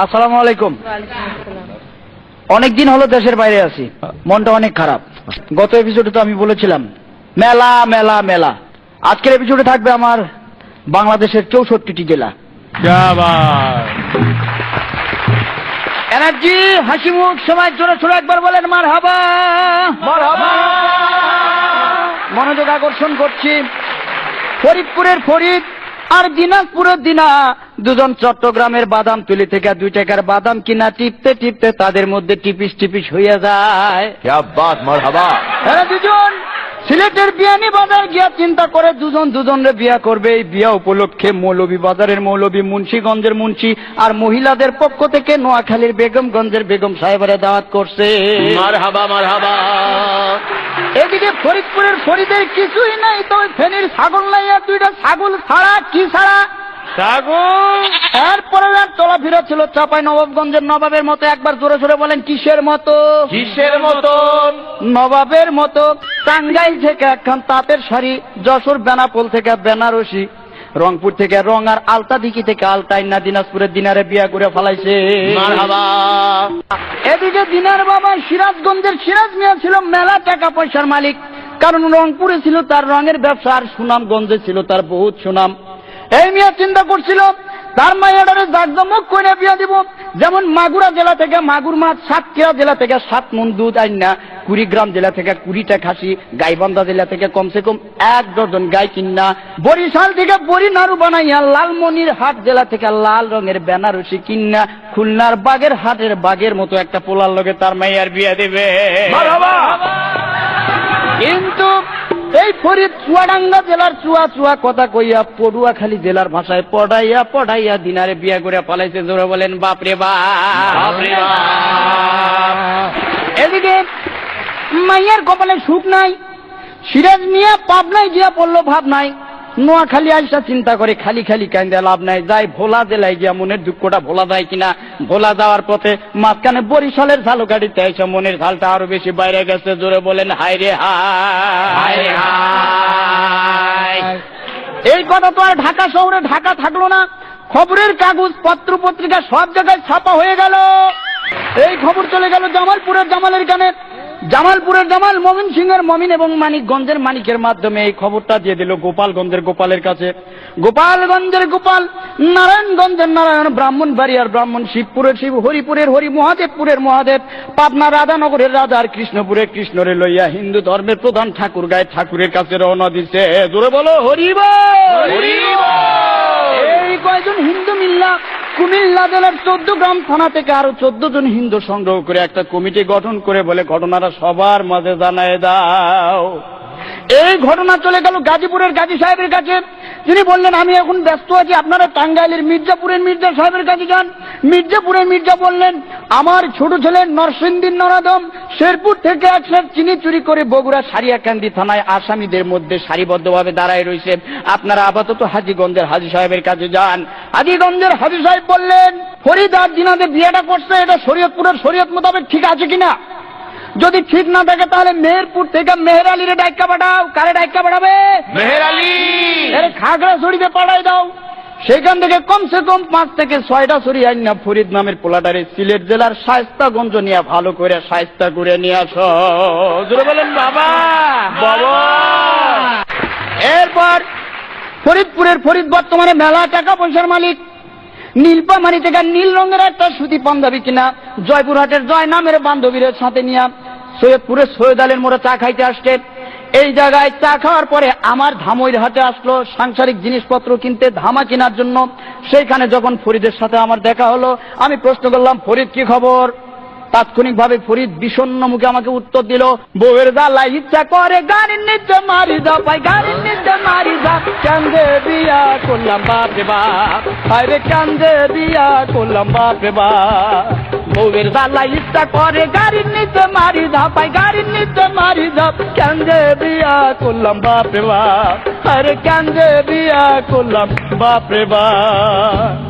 আসসালামু আলাইকুম। অনেকদিন হলো দেশের বাইরে আছি, মনটা অনেক খারাপ। গত এপিসোডে তো আমি বলেছিলাম মেলা মেলা মেলা। আজকের এপিসোডে থাকবে আমার বাংলাদেশের 64টি জেলা। এনার্জি, হাসি মুখ, সবাই জোরে সোরে একবার বলেন মারহাবা। মারহাবা। মনোযোগ আকর্ষণ করছি। ফরিদপুরের ফরিদ আর দিনাজপুরের দিনা, দুজন চট্টগ্রামের বাদাম তুলি থেকে 2 টাকার বাদাম কিনা টিপতে টিপতে তাদের মধ্যে টিপিস টিপিস হইয়া যায়। क्या बात, मरहबा। এরা দুজন সিলেটের বিয়ানী বাজার গিয়া চিন্তা করে দুজনরে বিয়া করবে। এই বিয়া উপলক্ষে মৌলভী বাজারের মৌলভী, মুন্সিগঞ্জের মুন্সি আর মহিলাদের পক্ষ থেকে নোয়াখালীর বেগমগঞ্জের বেগম সাহেবেরা দাওয়াত করছে। मरहबा मरहबा। এদিকে ফরিদপুরের ফরিদের কিছুই নাই, তবে ফেনীর ছাগল লাইয়া 2টা ছাগল ছাড়া কি ছাড়া ছাগল। এরপরে চলাফেরা ছিল চাপাই নবাবগঞ্জের নবাবের মতো। একবার জোরে জোরে বলেন কিসের মতো? কিসের মতন? নবাবের মতো। টাঙ্গাইল থেকে একখান তাঁতের শাড়ি, যশোর বেনাপোল থেকে বেনারসি, রংপুর থেকে রং আর আলতাদিকি থেকে আলতাইনা, দিনাজপুরের দিনারে বিয়া করে ফেলাইছে। মারহাবা। এদিকে দিনার বাবা সিরাজগঞ্জের সিরাজ মিয়া ছিল মেলা টাকা পয়সার মালিক, কারণ রংপুরে ছিল তার রঙের ব্যবসা আর সুনামগঞ্জে ছিল তার বহুত সুনাম। এই মিয়া চিন্তা করছিল তার মায়েরারে জাকজমক করে বিয়া দিব। যেমন মাগুরা জেলা থেকে মাগুর মাছ, সাতক্ষীরা জেলা থেকে 7 মণ দুধ আইনা, কুড়িগ্রাম জেলা থেকে 20টা খাসি, গাইবান্ধা জেলা থেকে কমসে কম 1 ডজন গাই কিনা, বরিশাল থেকে বড়ি নাড়ু বানাইয়া, লালমনির হাট জেলা থেকে লাল রঙের বেনারসি কিনা, খুলনার বাগের হাটের বাগের মতো একটা পোলার লগে তার মাইয়ার বিয়া দেবে। কিন্তু এই ফরিদ চুয়াডাঙ্গা জেলার চুয়া চুয়া কথা কইয়া পটুয়াখালী জেলার ভাষায় পড়াইয়া পড়াইয়া দিনারে বিয়া করে পালাইছে। জোরে বলেন বাপরে বাপ। এদিকে মাইয়ার কপালে সুখ নাই, সিরাজ মিয়া পাবনায় গিয়া পড়লো ভাব নাই। নোয়াখালী আইসা চিন্তা করে খালি খালি কান্দে লাভ নাই, যাই ভোলা জেলায় গিয়া মনের দুঃখটা ভোলা যায় কিনা। ভোলা যাওয়ার পথে মাঝখানে বরিশালের ঝালু গাড়িতে এসে মনের ঝালটা আরো বেশি বাইরে গেছে। জোরে বলেন হায় রে হায়। এই কথা তো আর ঢাকা শহরে ঢাকা থাকলো না, খবরের কাগজ পত্র পত্রিকা সব জায়গায় ছাপা হয়ে গেল। এই খবর চলে গেল জামালপুরের জামালের কানে, জামালপুরের জামাল, মমিন সিংহের মমিন এবং মানিকগঞ্জের মানিকের মাধ্যমে এই খবরটা দিয়ে দিল গোপালগঞ্জের গোপালের কাছে। গোপালগঞ্জের গোপাল, নারায়ণগঞ্জের নারায়ণ, ব্রাহ্মণবাড়িয়ার ব্রাহ্মণ, শিবপুরের শিব, হরিপুরের হরি, মহাদেবপুরের মহাদেব, পাবনা রাধানগরের রাজা আর কৃষ্ণপুরের কৃষ্ণরে লইয়া হিন্দু ধর্মের প্রধান ঠাকুর গায়ে ঠাকুরের কাছে রওনা দিছে। জোরে বলো হরিবল। এই কয়জন হিন্দু মিল্লা কুমিল্লা জেলার 14 গ্রাম থানা থেকে আরো 14 জন হিন্দু সংগ্রহ করে একটা কমিটি গঠন করে বলে ঘটনাটা সবার মাঝে জানায় দাও। এই ঘটনা চলে গেল গাজীপুরের গাজী সাহেবের কাছে। তিনি বললেন আমি এখন ব্যস্ত আছি, আপনারা টাঙ্গাইলের মির্জাপুরের মির্জা সাহেবের কাছে যান। মির্জাপুরের মির্জা বললেন আমার ছোট ছেলে নরসিংদীর নরাদম শেরপুর থেকে 1 সের চিনি চুরি করে বগুড়া সারিয়াকান্দি থানায় আসামিদের মধ্যে সারিবদ্ধভাবে দাঁড়ায় রয়েছে, আপনারা আপাতত হাজীগঞ্জের হাজী সাহেবের কাছে যান। হাজীগঞ্জের হাজী সাহেব বললেন ফরিদ আর জিনাদের বিয়েটা করছে, এটা শরীয়তপুরের শরীয়ত মোতাবেক ঠিক আছে কিনা? যদি ঠিক না থাকে তাহলে মেহেরপুর থেকে মেহের আলীরে ডাইকা পাঠাও। কারে ডাইকা পাঠাবে? মেহের আলী। খাগড়াছড়িতে পাঠাই দাও। সেখান থেকে কমসে কম 5 থেকে 6টা ছড়ি আইনা ফরিদ নামের পোলাটারে সিলেট জেলার শায়েস্তাগঞ্জ নিয়ে ভালো করে শায়েস্তা করে নিয়ে আসো। জোরে বলেন বাবা বাবা। এরপর ফরিদপুরের ফরিদ বর্তমানে মেলা টাকা পয়সার মালিক। নীলপামারি থেকে নীল রঙের একটা সুতি পাঞ্জাবি কিনা, জয়পুরহাটের জয় নামের বান্ধবীর সাথে নিয়ে সৈয়দপুরের সৈয়দ আলীর মোড়ে চা খাইতে আসছে। এই জায়গায় চা খাওয়ার পরে আমার ধামইর হাটে আসলো সাংসারিক জিনিসপত্র কিনতে, ধামা কেনার জন্য। সেইখানে যখন ফরিদের সাথে আমার দেখা হলো, আমি প্রশ্ন করলাম ফরিদ কি খবর? তাৎক্ষণিকভাবে ফরিদ বিষণ্ণ মুখে আমাকে উত্তর দিল বউয়ের জ্বালাই ইচ্ছা করে গাড়ির নিচে মারি যা পাই, গাড়ির নিচে মারি যা, কান্দে বিয়া করলাম বাপরে বাপ, আরে কান্দে বিয়া করলাম বাপরে বাপ। বউয়ের জ্বালাই ইচ্ছা করে গাড়ির নিচে মারি যা পাই, গাড়ির নিচে মারি যা, কান্দে বিয়া করলাম বাপরে বাপ, আরে কান্দে বিয়া করলাম বাপরে বাপ।